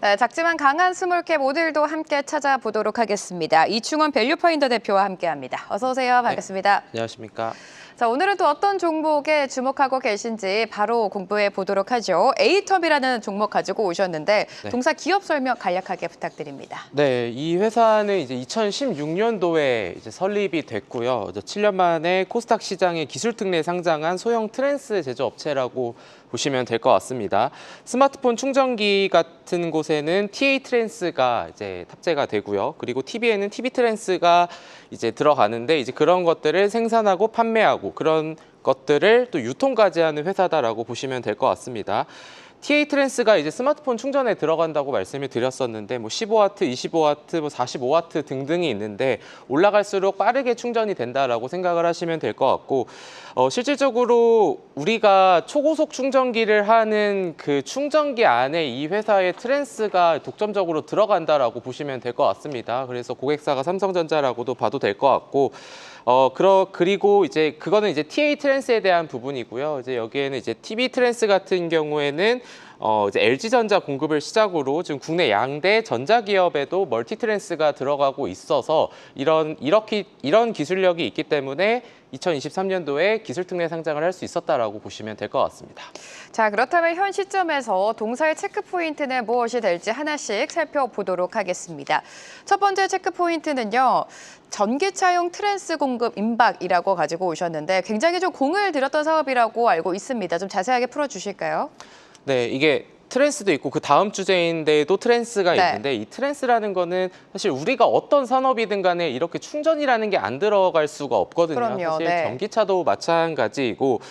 네, 작지만 강한 스몰캡 오늘도 함께 찾아보도록 하겠습니다. 이충원 밸류파인더 대표와 함께합니다. 어서 오세요. 반갑습니다. 안녕하십니까. 자, 오늘은 또 어떤 종목에 주목하고 계신지 바로 공부해 보도록 하죠. 에이텀이라는 종목 가지고 오셨는데 네. 동사 기업 설명 간략하게 부탁드립니다. 네, 이 회사는 이제 2016년도에 이제 설립이 됐고요. 7년 만에 코스닥 시장에 기술 특례 상장한 소형 트랜스 제조업체라고 보시면 될 것 같습니다. 스마트폰 충전기 같은 곳에는 TA 트랜스가 이제 탑재가 되고요. 그리고 TV에는 TV 트랜스가 이제 들어가는데 이제 그런 것들을 생산하고 판매하고 그런 것들을 또 유통까지 하는 회사다라고 보시면 될 것 같습니다. TA 트랜스가 이제 스마트폰 충전에 들어간다고 말씀을 드렸었는데 뭐 15W, 25W, 뭐 45W 등등이 있는데 올라갈수록 빠르게 충전이 된다라고 생각을 하시면 될 것 같고 실질적으로 우리가 초고속 충전기를 하는 그 충전기 안에 이 회사의 트랜스가 독점적으로 들어간다라고 보시면 될 것 같습니다. 그래서 고객사가 삼성전자라고도 봐도 될 것 같고 그리고 이제 그거는 이제 TA 트랜스에 대한 부분이고요. 이제 여기에는 이제 TV 트랜스 같은 경우에는 이제 LG전자 공급을 시작으로 지금 국내 양대 전자기업에도 멀티 트랜스가 들어가고 있어서 이런 기술력이 있기 때문에 2023년도에 기술특례 상장을 할 수 있었다라고 보시면 될 것 같습니다. 자, 그렇다면 현 시점에서 동사의 체크 포인트는 무엇이 될지 하나씩 살펴보도록 하겠습니다. 첫 번째 체크 포인트는요. 전기차용 트랜스 공급 임박이라고 가지고 오셨는데 굉장히 좀 공을 들였던 사업이라고 알고 있습니다. 좀 자세하게 풀어주실까요? 네, 이게 트랜스도 있고 그 다음 주제인데도 트랜스가 네. 있는데 이 트랜스라는 거는 사실 우리가 어떤 산업이든 간에 이렇게 충전이라는 게 안 들어갈 수가 없거든요. 그럼요. 사실 네. 전기차도 마찬가지이고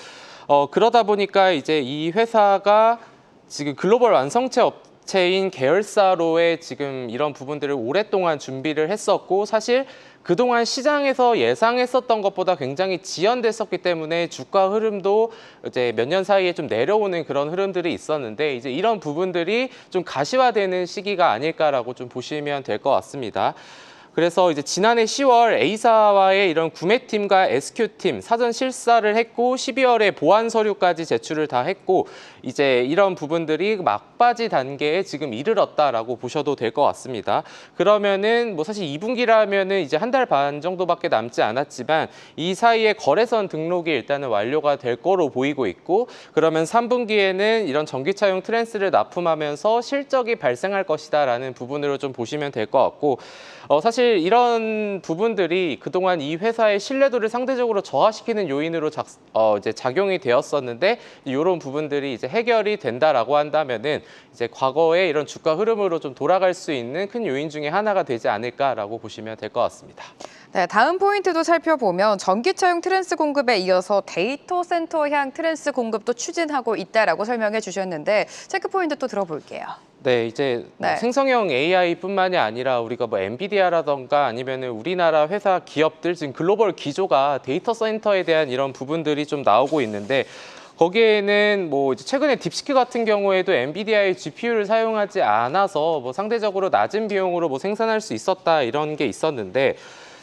그러다 보니까 이제 이 회사가 지금 글로벌 완성체 업체인 계열사로의 지금 이런 부분들을 오랫동안 준비를 했었고 사실 그동안 시장에서 예상했었던 것보다 굉장히 지연됐었기 때문에 주가 흐름도 이제 몇 년 사이에 좀 내려오는 그런 흐름들이 있었는데 이제 이런 부분들이 좀 가시화되는 시기가 아닐까라고 좀 보시면 될 것 같습니다. 그래서 이제 지난해 10월 A사와의 이런 구매팀과 SQ팀 사전 실사를 했고 12월에 보안 서류까지 제출을 다 했고 이제 이런 부분들이 막바지 단계에 지금 이르렀다라고 보셔도 될 것 같습니다. 그러면은 뭐 사실 2분기라면은 이제 한 달 반 정도밖에 남지 않았지만 이 사이에 거래선 등록이 일단은 완료가 될 거로 보이고 있고 그러면 3분기에는 이런 전기차용 트랜스를 납품하면서 실적이 발생할 것이다라는 부분으로 좀 보시면 될 것 같고 사실 이런 부분들이 그동안 이 회사의 신뢰도를 상대적으로 저하시키는 요인으로 이제 작용이 되었었는데 이런 부분들이 이제 해결이 된다라고 한다면은 이제 과거의 이런 주가 흐름으로 좀 돌아갈 수 있는 큰 요인 중에 하나가 되지 않을까라고 보시면 될 것 같습니다. 네, 다음 포인트도 살펴보면 전기차용 트랜스 공급에 이어서 데이터 센터향 트랜스 공급도 추진하고 있다라고 설명해 주셨는데 체크 포인트 또 들어볼게요. 네, 이제 네. 생성형 AI뿐만이 아니라 우리가 뭐 엔비디아라던가 아니면은 우리나라 회사 기업들 지금 글로벌 기조가 데이터 센터에 대한 이런 부분들이 좀 나오고 있는데 거기에는 뭐 이제 최근에 딥시크 같은 경우에도 엔비디아의 GPU를 사용하지 않아서 뭐 상대적으로 낮은 비용으로 뭐 생산할 수 있었다 이런 게 있었는데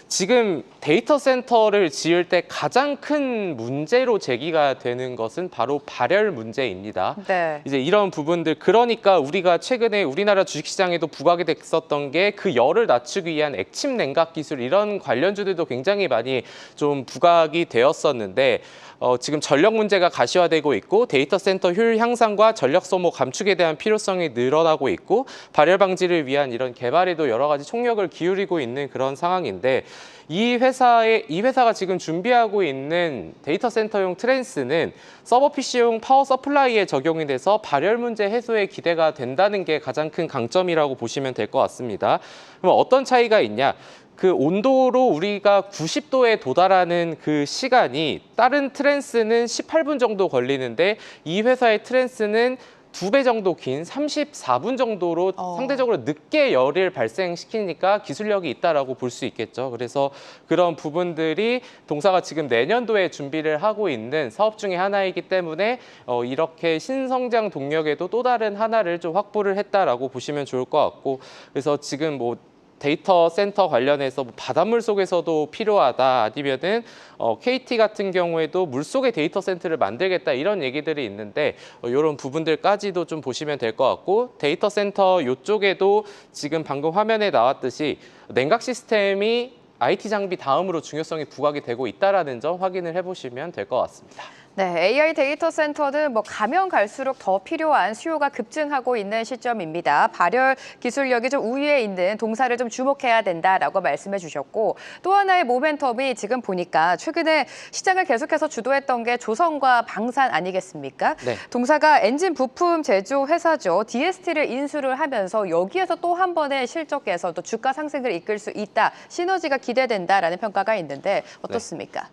지금 데이터 센터를 지을 때 가장 큰 문제로 제기가 되는 것은 바로 발열 문제입니다. 네. 이제 이런 부분들 그러니까 우리가 최근에 우리나라 주식시장에도 부각이 됐었던 게 그 열을 낮추기 위한 액침 냉각 기술 이런 관련주들도 굉장히 많이 좀 부각이 되었었는데 지금 전력 문제가 가시화되고 있고 데이터 센터 효율 향상과 전력 소모 감축에 대한 필요성이 늘어나고 있고 발열 방지를 위한 이런 개발에도 여러 가지 총력을 기울이고 있는 그런 상황인데 이 회사가 지금 준비하고 있는 데이터 센터용 트랜스는 서버 PC용 파워 서플라이에 적용이 돼서 발열 문제 해소에 기대가 된다는 게 가장 큰 강점이라고 보시면 될 것 같습니다. 그럼 어떤 차이가 있냐? 그 온도로 우리가 90도에 도달하는 그 시간이 다른 트랜스는 18분 정도 걸리는데 이 회사의 트랜스는 2배 정도 긴 34분 정도로 상대적으로 늦게 열을 발생시키니까 기술력이 있다라고 볼 수 있겠죠. 그래서 그런 부분들이 동사가 지금 내년도에 준비를 하고 있는 사업 중에 하나이기 때문에 이렇게 신성장 동력에도 또 다른 하나를 좀 확보를 했다라고 보시면 좋을 것 같고 그래서 지금 뭐 데이터 센터 관련해서 뭐 바닷물 속에서도 필요하다, 아니면은 KT 같은 경우에도 물속에 데이터 센터를 만들겠다, 이런 얘기들이 있는데 이런 부분들까지도 좀 보시면 될 것 같고, 데이터 센터 이쪽에도 지금 방금 화면에 나왔듯이 냉각 시스템이 IT 장비 다음으로 중요성이 부각이 되고 있다는 점 확인을 해보시면 될 것 같습니다. 네, AI 데이터 센터는 가면 갈수록 더 필요한 수요가 급증하고 있는 시점입니다. 발열 기술력이 좀 우위에 있는 동사를 좀 주목해야 된다라고 말씀해 주셨고, 또 하나의 모멘텀이 지금 보니까 최근에 시장을 계속해서 주도했던 게 조선과 방산 아니겠습니까? 네. 동사가 엔진 부품 제조 회사죠. DST를 인수를 하면서 여기에서 또 한 번의 실적 개선, 또 주가 상승을 이끌 수 있다, 시너지가 기대된다라는 평가가 있는데 어떻습니까?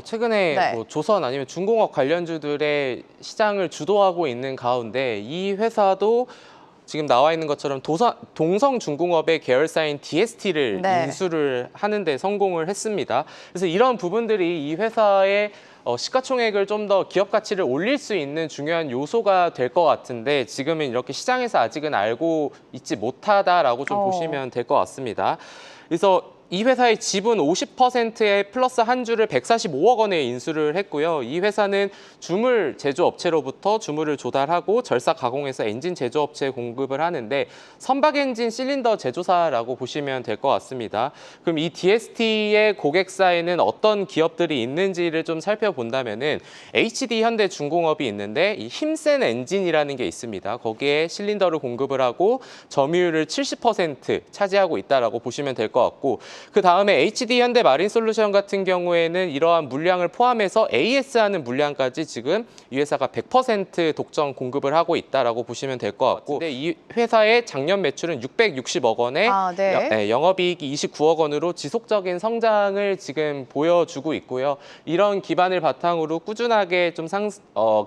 최근에 네. 뭐 조선 아니면 중공업 관련주들의 시장을 주도하고 있는 가운데 이 회사도 지금 나와 있는 것처럼 동성중공업의 계열사인 DST를 네. 인수를 하는 데 성공을 했습니다. 그래서 이런 부분들이 이 회사의 시가총액을 좀 더 기업 가치를 올릴 수 있는 중요한 요소가 될 것 같은데, 지금은 이렇게 시장에서 아직은 알고 있지 못하다라고 좀 보시면 될 것 같습니다. 그래서 이 회사의 지분 50%의 플러스 한 주를 145억 원에 인수를 했고요. 이 회사는 주물 제조업체로부터 주물을 조달하고 절삭 가공해서 엔진 제조업체에 공급을 하는데, 선박 엔진 실린더 제조사라고 보시면 될 것 같습니다. 그럼 이 DST의 고객사에는 어떤 기업들이 있는지를 좀 살펴본다면은 HD 현대중공업이 있는데, 이 힘센 엔진이라는 게 있습니다. 거기에 실린더를 공급을 하고 점유율을 70% 차지하고 있다라고 보시면 될 것 같고, 그 다음에 HD 현대 마린솔루션 같은 경우에는 이러한 물량을 포함해서 AS하는 물량까지 지금 이 회사가 100% 독점 공급을 하고 있다라고 보시면 될 것 같고, 근데 이 회사의 작년 매출은 660억 원에 네. 영업이익이 29억 원으로 지속적인 성장을 지금 보여주고 있고요. 이런 기반을 바탕으로 꾸준하게 좀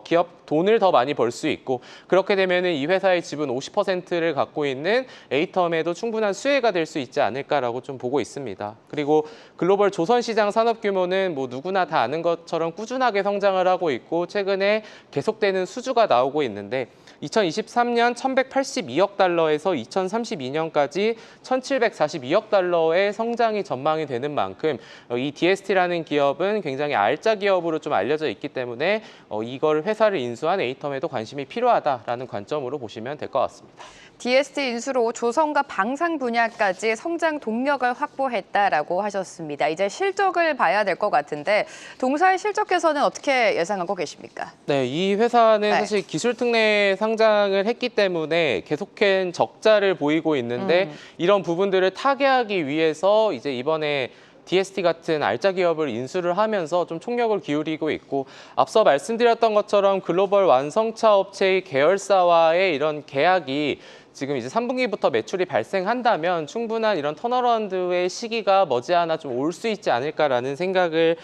기업 돈을 더 많이 벌 수 있고, 그렇게 되면은 이 회사의 지분 50%를 갖고 있는 에이텀에도 충분한 수혜가 될 수 있지 않을까라고 좀 보고 있습니다. 그리고 글로벌 조선 시장 산업 규모는 뭐 누구나 다 아는 것처럼 꾸준하게 성장을 하고 있고, 최근에 계속되는 수주가 나오고 있는데, 2023년 1,182억 달러에서 2032년까지 1,742억 달러의 성장이 전망이 되는 만큼 이 DST라는 기업은 굉장히 알짜 기업으로 좀 알려져 있기 때문에 이걸 회사를 인수한 에이텀에도 관심이 필요하다라는 관점으로 보시면 될 것 같습니다. DST 인수로 조선과 방산 분야까지 성장 동력을 확보했다라고 하셨습니다. 이제 실적을 봐야 될 것 같은데, 동사의 실적 개선은 어떻게 예상하고 계십니까? 네, 이 회사는 네. 사실 기술 특례 상장을 했기 때문에 계속된 적자를 보이고 있는데, 이런 부분들을 타개하기 위해서 이제 이번에 DST 같은 알짜 기업을 인수를 하면서 좀 총력을 기울이고 있고, 앞서 말씀드렸던 것처럼 글로벌 완성차 업체의 계열사와의 이런 계약이 지금 이제 3분기부터 매출이 발생한다면 충분한 이런 턴어라운드의 시기가 머지않아 좀 올 수 있지 않을까라는 생각을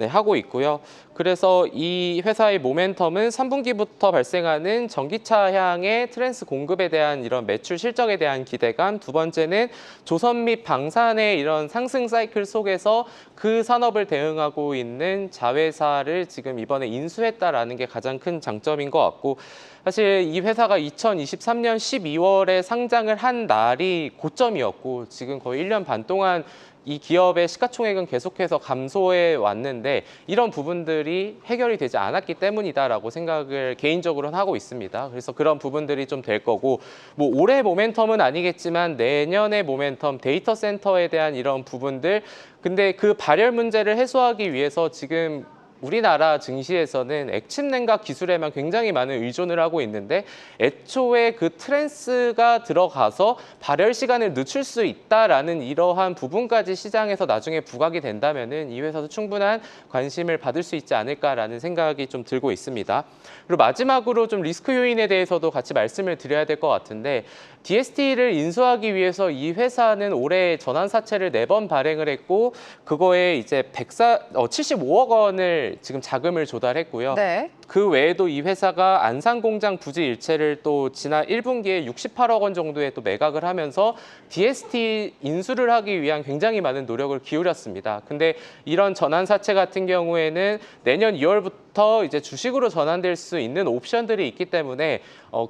하고 있고요. 그래서 이 회사의 모멘텀은 3분기부터 발생하는 전기차향의 트랜스 공급에 대한 이런 매출 실적에 대한 기대감, 두 번째는 조선 및 방산의 이런 상승 사이클 속에서 그 산업을 대응하고 있는 자회사를 지금 이번에 인수했다라는 게 가장 큰 장점인 것 같고, 사실 이 회사가 2023년 12월에 상장을 한 날이 고점이었고, 지금 거의 1년 반 동안 이 기업의 시가총액은 계속해서 감소해 왔는데, 이런 부분들이 해결이 되지 않았기 때문이다라고 생각을 개인적으로는 하고 있습니다. 그래서 그런 부분들이 좀 될 거고, 뭐 올해 모멘텀은 아니겠지만 내년의 모멘텀, 데이터 센터에 대한 이런 부분들, 근데 그 발열 문제를 해소하기 위해서 지금 우리나라 증시에서는 액침 냉각 기술에만 굉장히 많은 의존을 하고 있는데, 애초에 그 트랜스가 들어가서 발열 시간을 늦출 수 있다라는 이러한 부분까지 시장에서 나중에 부각이 된다면은 이 회사도 충분한 관심을 받을 수 있지 않을까라는 생각이 좀 들고 있습니다. 그리고 마지막으로 좀 리스크 요인에 대해서도 같이 말씀을 드려야 될 것 같은데, DST를 인수하기 위해서 이 회사는 올해 전환사채를 4번 발행을 했고, 그거에 이제 75억 원을 지금 자금을 조달했고요. 네. 그 외에도 이 회사가 안산 공장 부지 일체를 또 지난 1분기에 68억 원 정도에 또 매각을 하면서 DST 인수를 하기 위한 굉장히 많은 노력을 기울였습니다. 근데 이런 전환 사채 같은 경우에는 내년 2월부터 이제 주식으로 전환될 수 있는 옵션들이 있기 때문에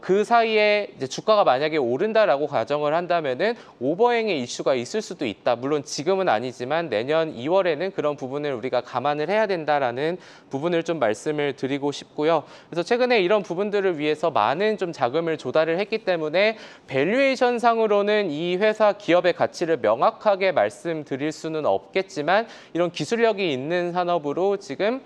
그 사이에 이제 주가가 만약에 오른다라고 가정을 한다면은 오버행의 이슈가 있을 수도 있다. 물론 지금은 아니지만 내년 2월에는 그런 부분을 우리가 감안을 해야 된다라는 부분을 좀 말씀을 드리고 싶고요. 그래서 최근에 이런 부분들을 위해서 많은 좀 자금을 조달을 했기 때문에 밸류에이션 상으로는 이 회사 기업의 가치를 명확하게 말씀드릴 수는 없겠지만 이런 기술력이 있는 산업으로 지금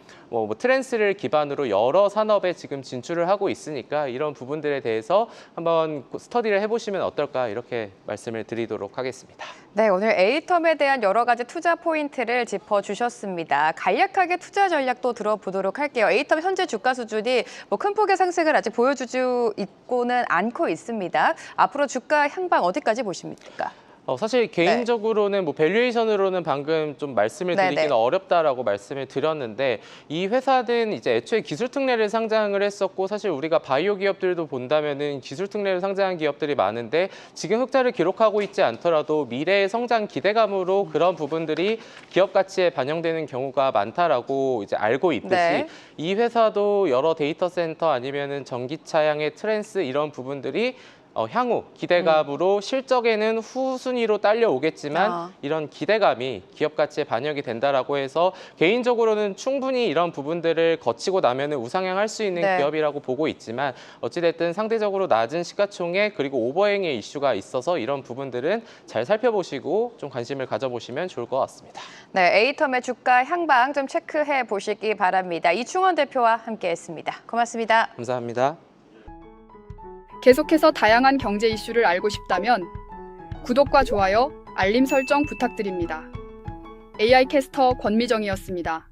트랜스를 기반으로 여러 산업에 지금 진출을 하고 있으니까 이런 부분들에 대해서 한번 스터디를 해보시면 어떨까 이렇게 말씀을 드리도록 하겠습니다. 네, 오늘 에이텀에 대한 여러 가지 투자 포인트를 짚어주셨습니다. 간략하게 투자 전략도 들어보도록 할게요. 에이텀 현재 주가 수준이 큰 폭의 상승을 아직 보여주지 있고는 않고 있습니다. 앞으로 주가 향방 어디까지 보십니까? 사실 개인적으로는 밸류에이션으로는 방금 좀 말씀을 드리기는 어렵다라고 말씀을 드렸는데 이 회사는 이제 애초에 기술 특례를 상장을 했었고 사실 우리가 바이오 기업들도 본다면은 기술 특례를 상장한 기업들이 많은데 지금 흑자를 기록하고 있지 않더라도 미래의 성장 기대감으로 그런 부분들이 기업 가치에 반영되는 경우가 많다라고 이제 알고 있듯이 이 회사도 여러 데이터 센터 아니면은 전기차량의 트랜스 이런 부분들이 향후 기대감으로 실적에는 후순위로 딸려오겠지만 이런 기대감이 기업 가치에 반영이 된다라고 해서 개인적으로는 충분히 이런 부분들을 거치고 나면은 우상향할 수 있는 기업이라고 보고 있지만 어찌됐든 상대적으로 낮은 시가총액 그리고 오버행의 이슈가 있어서 이런 부분들은 잘 살펴보시고 좀 관심을 가져보시면 좋을 것 같습니다. 네, 에이텀의 주가 향방 좀 체크해 보시기 바랍니다. 이충원 대표와 함께했습니다. 고맙습니다. 감사합니다. 계속해서 다양한 경제 이슈를 알고 싶다면 구독과 좋아요, 알림 설정 부탁드립니다. AI 캐스터 권미정이었습니다.